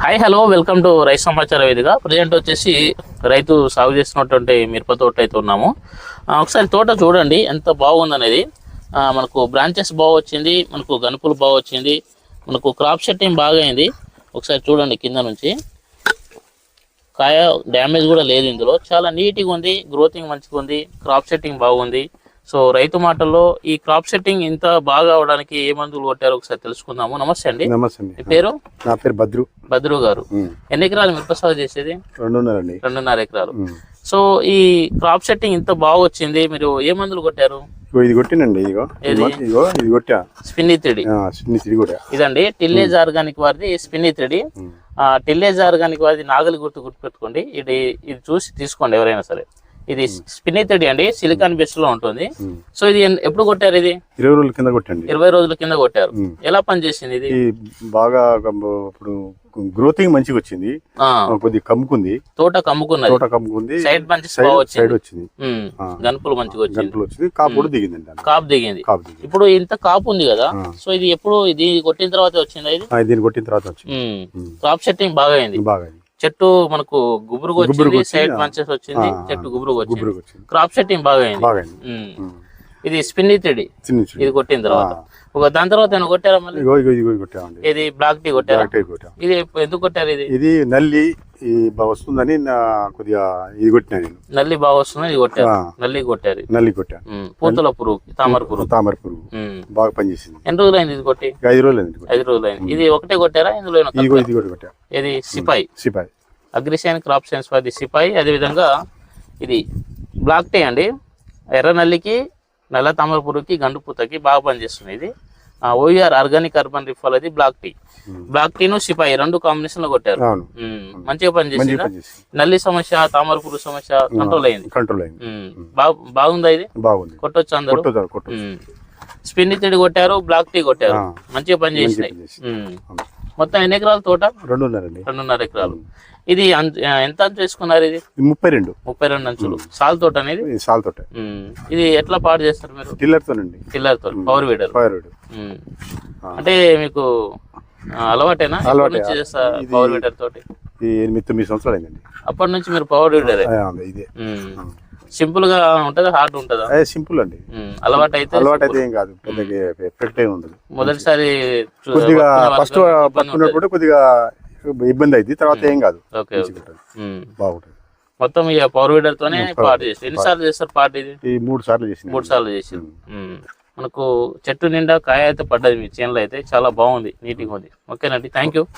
Hi hello welcome to రైతు సమాచార వేదిక. ప్రజెంట్ వచ్చేసి రైతు సాగు చేస్తున్నటువంటి మిరప తోట అయితే ఉన్నాము. ఒకసారి తోట చూడండి ఎంత బాగుందనేది. మనకు బ్రాంచెస్ బాగా వచ్చింది, మనకు గనుపులు బాగా వచ్చింది, మనకు క్రాప్ సెట్టింగ్ బాగా అయింది. ఒకసారి చూడండి కింద నుంచి కాయ డ్యామేజ్ కూడా లేదు. ఇందులో చాలా నీట్గా ఉంది, గ్రోతింగ్ మంచిగా ఉంది, క్రాప్ సెట్టింగ్ బాగుంది. సో రైతు మాటల్లో ఈ క్రాప్ సెట్టింగ్ ఇంత బాగా అవడానికి ఏ మందులు కొట్టారో ఒకసారి తెలుసుకుందాము. నమస్తే అండి. నమస్తే అండి. మీ పేరు? నా పేరు బద్రు గారు. ఎన్ని ఎకరాలు మిరప సాగు చేసేది? 2.5 ఎకరాలు. సో ఈ క్రాప్ సెట్టింగ్ ఇంత బాగా వచ్చింది, మీరు ఏ మందులు కొట్టారు? ఇది కొట్టినండి. ఇది కొట్టా స్పిన్నిత్రిడి. ఇదండి టిల్లేజ్ ఆర్గానిక్ వారిది స్పిన్నిత్రిడి. టిల్లేజ్ ఆర్గానిక్ వారిది నాగలి గుర్తుపెట్టుకోండి. ఇది చూసి తీసుకోండి ఎవరైనా సరే. ఇది స్పిన్నిత్రిడి అండి, సిలికాన్ బేస్ లో ఉంటుంది. సో ఇది ఎప్పుడు కొట్టారు? ఇది 20 రోజుల కింద కొట్టండి. 20 రోజుల కింద కొట్టారు. ఎలా పనిచేసింది ఇది? బాగా ఇప్పుడు గ్రోతింగ్ మంచిగా వచ్చింది, కొద్దిగా కమ్ముకుంది, తోట కమ్ముకుంది, సైడ్ బంచెస్ సైడ్ వచ్చింది, గనుపులు మంచిగా వచ్చింది, కాపు కూడా దిగింది. కాపు దిగింది. ఇప్పుడు ఇంత కాపు ఉంది కదా, సో ఇది ఎప్పుడు ఇది కొట్టిన తర్వాత వచ్చింది? దీన్ని కొట్టిన తర్వాత వచ్చింది. క్రాప్ సెట్టింగ్ బాగా అయింది. చెట్టు మనకు గుబురుగా వచ్చింది, సైడ్ బంచెస్ వచ్చింది, చెట్టు గుబురుగా వచ్చింది, క్రాప్ సెట్టింగ్ బాగా అయింది. ఇది స్పిన్నిత్రిడి ఇది కొట్టిన తర్వాత దాని తర్వాత ఏమైనా కొట్టారా మళ్ళీ? ఇది బ్లాక్ టీ కొట్టారా? ఇది ఎందుకు కొట్టారు? ఇది నల్లి వస్తుందని కొద్దిగా ఇది కొట్టినా నేను. నల్లి బాగా వస్తుందని ఇది కొట్టారు. నల్లి కొట్టారు. పూతల పురుగు, తామర పురుగు బాగా పనిచేసింది. ఎన్ని రోజులు అయింది ఇది కొట్టి? 5 రోజులు అయింది. 5 రోజులు అయింది. ఇది ఒకటే కొట్టారా? ఇందులో ఇది సిపాయి అగ్రిసైన్ క్రాప్ సైన్స్ వారి సిపాయి. అదే విధంగా ఇది బ్లాక్ టీ అండి, ఎర్ర నల్లికి, నల్ల తామర పురుగుకి, గండు పూతకి బాగా పనిచేస్తుంది. ఇది ఓఆర్ ఆర్గానిక్ అర్బన్ రిఫాల్ అది బ్లాక్ టీను సిపాయి 2 కాంబినేషన్ లో కొట్టారు. మంచిగా పనిచేసింది. నల్లి సమస్య, తామర పురుగు సమస్య కంట్రోల్ అయింది. బాగుందా ఇది? కొట్టొచ్చు అందరూ. స్పిన్నిత్రిడి కొట్టారు, బ్లాక్ టీ కొట్టారు, మంచిగా పనిచేసినాయి. మొత్తం ఎన్ని ఎకరాల తోట? 2.5 ఎకరాలు. ఇది ఎంత అంచు వేసుకున్నారు? ఇది 32 అంచులు. సాల్ తోట అనేది? సాల్ తోట. ఇది ఎట్లా పాడు చేస్తారు మీరు? టిల్లర్ తో, పవర్ వీడర్. అంటే మీకు అలవాటేనా? పవర్ వీడర్ తోటి 8-9 సంవత్సరాలు అయిందండి. అప్పటి నుంచి మీరు పవర్ వీడర్. సింపుల్ గా ఉంటదా, హార్డ్ ఉంటదా? సింపుల్ అండి. అలవాటు అయితే ఏం కాదు, ఎఫెక్ట్ ఏమి ఉండదు. మొదటిసారి కొద్దిగా ఫస్ట్ పట్టుకున్నప్పుడు కొద్దిగా ఇబ్బంది అయింది, తర్వాత ఏం కాదు, బాగుంటుంది. మొత్తం ఇక పవర్ వీడర్ తోనే పార్ట్ చేసి ఎన్నిసార్లు చేస్తారు? పార్ట్ ఇది 3 సార్లు చేసి మనకు చెట్టు నిండా కాయ అయితే పడ్డది. మీ చేనులో అయితే చాలా బాగుంది, నీట్గా ఉంది. ఓకేనండి, థ్యాంక్ యూ.